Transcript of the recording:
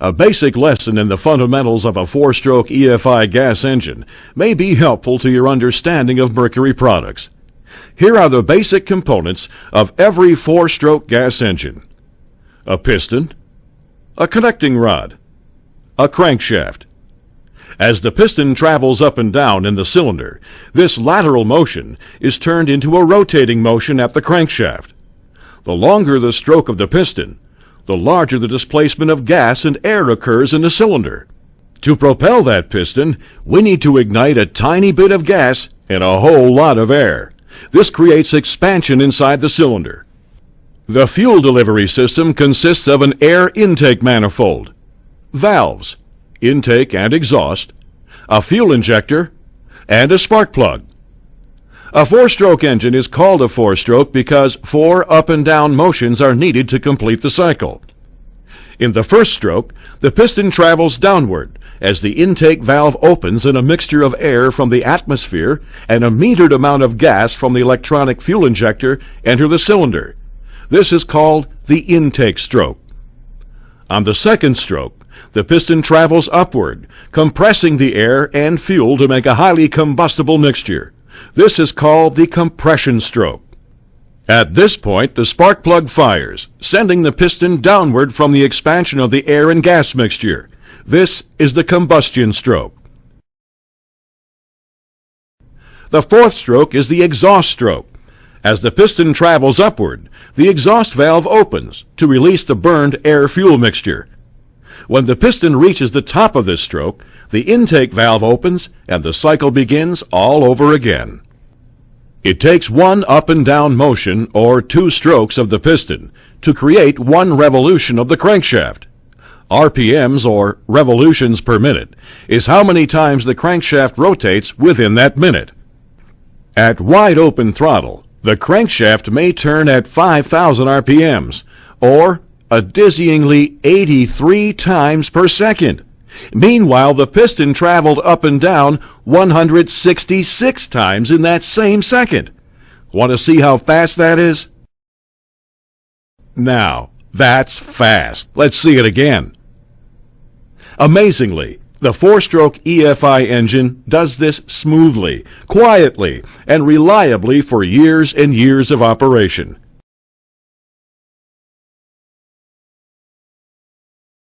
A basic lesson in the fundamentals of a 4-stroke EFI gas engine may be helpful to your understanding of Mercury products. Here are the basic components of every 4-stroke gas engine: a piston, a connecting rod, a crankshaft. As the piston travels up and down in the cylinder, this lateral motion is turned into a rotating motion at the crankshaft. The longer the stroke of the piston, the larger the displacement of gas and air occurs in the cylinder. To propel that piston, we need to ignite a tiny bit of gas and a whole lot of air. This creates expansion inside the cylinder. The fuel delivery system consists of an air intake manifold, valves, intake and exhaust, a fuel injector, and a spark plug. A 4-stroke engine is called a 4-stroke because 4 up and down motions are needed to complete the cycle. In the first stroke, the piston travels downward as the intake valve opens and a mixture of air from the atmosphere and a metered amount of gas from the electronic fuel injector enter the cylinder. This is called the intake stroke. On the second stroke, the piston travels upward, compressing the air and fuel to make a highly combustible mixture. This is called the compression stroke. At this point, the spark plug fires, sending the piston downward from the expansion of the air and gas mixture. This is the combustion stroke. The fourth stroke is the exhaust stroke. As the piston travels upward, the exhaust valve opens to release the burned air-fuel mixture. When the piston reaches the top of this stroke, the intake valve opens and the cycle begins all over again. It takes one up and down motion or 2 strokes of the piston to create 1 revolution of the crankshaft. RPMs, or revolutions per minute, is how many times the crankshaft rotates within that minute. At wide open throttle, the crankshaft may turn at 5,000 RPMs, or a dizzyingly 83 times per second. Meanwhile, the piston traveled up and down 166 times in that same second. Want to see how fast that is? Now, that's fast. Let's see it again. Amazingly, the 4-stroke EFI engine does this smoothly, quietly, and reliably for years and years of operation.